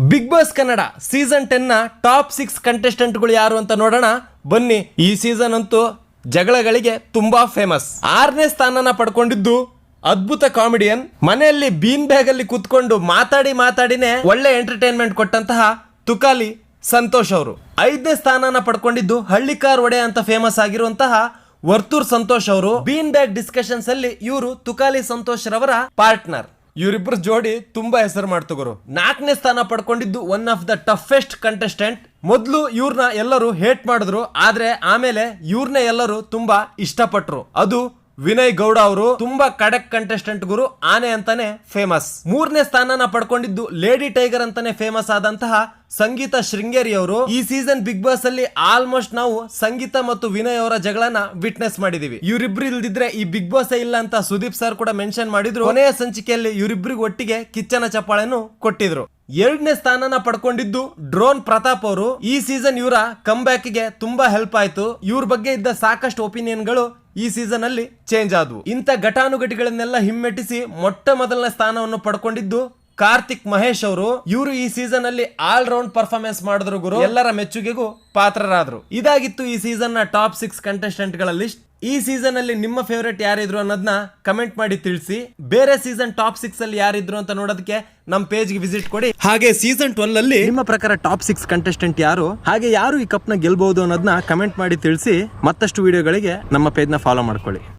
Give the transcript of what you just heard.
Big boss Kannada season 10 ನ top 6 ಕಂಟೆಸ್ಟೆಂಟ್ಗಳು ಯಾರು ಅಂತ ನೋಡೋಣ ಬನ್ನಿ. ಈ ಸೀಸನ್ ಅಂತೂ ಜಗಳಗಳಿಗೆ ತುಂಬಾ ಫೇಮಸ್. 6ನೇ ಸ್ಥಾನನ ಪಡ್ಕೊಂಡಿದ್ದು ಅದ್ಭುತ ಕಾಮಿಡಿಯನ್, ಮನೆಯಲ್ಲಿ ಬೀನ್ ಬ್ಯಾಗ್ ಅಲ್ಲಿ ಕುತ್ಕೊಂಡು ಮಾತಾಡಿನೇ ಒಳ್ಳೆ ಎಂಟರ್ಟೈನ್ಮೆಂಟ್ ಕೊಟ್ಟಂತಹ ತುಕಾಲಿ ಸಂತೋಷ್ ಅವರು. 5ನೇ ಸ್ಥಾನನ ಪಡ್ಕೊಂಡಿದ್ದು ಹಳ್ಳಿಕಾರ್ ಒಡೆ ಅಂತ ಫೇಮಸ್ ಆಗಿರುವಂತಹ ವರ್ತೂರ್ ಸಂತೋಷ್ ಅವರು. ಬೀನ್ ಬ್ಯಾಗ್ ಡಿಸ್ಕಷನ್ಸ್ ಅಲ್ಲಿ ಇವರು ತುಕಾಲಿ ಸಂತೋಷ್ ರವರ ಪಾರ್ಟ್ನರ್. ಇವರಿಬ್ಬರು ಜೋಡಿ ತುಂಬಾ ಹೆಸರು ಮಾಡ್ತಗೋರು. 4ನೇ ಸ್ಥಾನ ಪಡ್ಕೊಂಡಿದ್ದು one of the toughest contestant. ಮೊದಲು ಇವ್ರನ್ನ ಎಲ್ಲರೂ ಹೇಟ್ ಮಾಡಿದ್ರು, ಆದ್ರೆ ಆಮೇಲೆ ಇವ್ರನ್ನೇ ಎಲ್ಲರೂ ತುಂಬಾ ಇಷ್ಟಪಟ್ರು. ಅದು ವಿನಯ್ ಗೌಡ ಅವರು. ತುಂಬಾ ಕಡಕ್ ಕಂಟೆಸ್ಟೆಂಟ್ ಗುರು, ಆನೆ ಅಂತಾನೆ ಫೇಮಸ್. 3ನೇ ಸ್ಥಾನನ ಪಡ್ಕೊಂಡಿದ್ದು ಲೇಡಿ ಟೈಗರ್ ಅಂತಾನೆ ಫೇಮಸ್ ಆದಂತಹ ಸಂಗೀತ ಶೃಂಗೇರಿ ಅವರು. ಈ ಸೀಸನ್ ಬಿಗ್ ಬಾಸ್ ಅಲ್ಲಿ ಆಲ್ಮೋಸ್ಟ್ ನಾವು ಸಂಗೀತ ಮತ್ತು ವಿನಯ್ ಅವರ ಜಗಳನ ವಿಟ್ನೆಸ್ ಮಾಡಿದೀವಿ. ಇವರಿಬ್ರು ಇಲ್ದಿದ್ರೆ ಈ ಬಿಗ್ ಬಾಸ್ ಇಲ್ಲ ಅಂತ ಸುದೀಪ್ ಸರ್ ಕೂಡ ಮೆನ್ಷನ್ ಮಾಡಿದ್ರು. ಕೊನೆಯ ಸಂಚಿಕೆಯಲ್ಲಿ ಇವರಿಬ್ರಿಗೆ ಒಟ್ಟಿಗೆ ಕಿಚ್ಚನ ಚಪ್ಪಾಳೆನು ಕೊಟ್ಟಿದ್ರು. 2ನೇ ಸ್ಥಾನನ ಪಡ್ಕೊಂಡಿದ್ದು ಡ್ರೋನ್ ಪ್ರತಾಪ್ ಅವರು. ಈ ಸೀಸನ್ ಇವರ ಕಮ್ ಬ್ಯಾಕ್ ಗೆ ತುಂಬಾ ಹೆಲ್ಪ್ ಆಯ್ತು. ಇವ್ರ ಬಗ್ಗೆ ಇದ್ದ ಸಾಕಷ್ಟು ಒಪಿನಿಯನ್ ಗಳು ಈ ಸೀಸನ್ ಅಲ್ಲಿ ಚೇಂಜ್ ಆದವು. ಇಂಥ ಘಟಾನುಘಟಿಗಳನ್ನೆಲ್ಲ ಹಿಮ್ಮೆಟ್ಟಿಸಿ ಮೊಟ್ಟ ಮೊದಲನೇ ಸ್ಥಾನವನ್ನು ಪಡ್ಕೊಂಡಿದ್ದು ಕಾರ್ತಿಕ್ ಮಹೇಶ್ ಅವರು. ಇವರು ಈ ಸೀಸನ್ ಅಲ್ಲಿ ಆಲ್ ರೌಂಡ್ ಪರ್ಫಾರ್ಮೆನ್ಸ್ ಮಾಡಿದ್ರು ಗುರು, ಎಲ್ಲರ ಮೆಚ್ಚುಗೆಗೂ ಪಾತ್ರರಾದ್ರು. ಇದಾಗಿತ್ತು ಈ ಸೀಸನ್ ನ ಟಾಪ್ 6 ಕಂಟೆಸ್ಟೆಂಟ್ ಗಳ ಲಿಸ್ಟ್. ಈ ಸೀಸನ್ ಅಲ್ಲಿ ನಿಮ್ಮ ಫೇವರೇಟ್ ಯಾರಿದ್ರು ಅನ್ನೋದನ್ನ ಕಮೆಂಟ್ ಮಾಡಿ ತಿಳಿಸಿ. ಬೇರೆ ಸೀಸನ್ ಟಾಪ್ 6 ಅಲ್ಲಿ ಯಾರಿದ್ರು ಅಂತ ನೋಡೋದಕ್ಕೆ ನಮ್ಮ ಪೇಜ್ ಗೆ ವಿಸಿಟ್ ಕೊಡಿ. ಹಾಗೆ ಸೀಸನ್ 12 ಅಲ್ಲಿ ನಿಮ್ಮ ಪ್ರಕಾರ ಟಾಪ್ 6 ಕಂಟೆಸ್ಟೆಂಟ್ ಯಾರು, ಹಾಗೆ ಯಾರು ಈ ಕಪ್ ನ ಗೆಲ್ಬಹುದು ಅನ್ನೋದನ್ನ ಕಮೆಂಟ್ ಮಾಡಿ ತಿಳಿಸಿ. ಮತ್ತಷ್ಟು ವಿಡಿಯೋಗಳಿಗೆ ನಮ್ಮ ಪೇಜ್ ನ ಫಾಲೋ ಮಾಡ್ಕೊಳ್ಳಿ.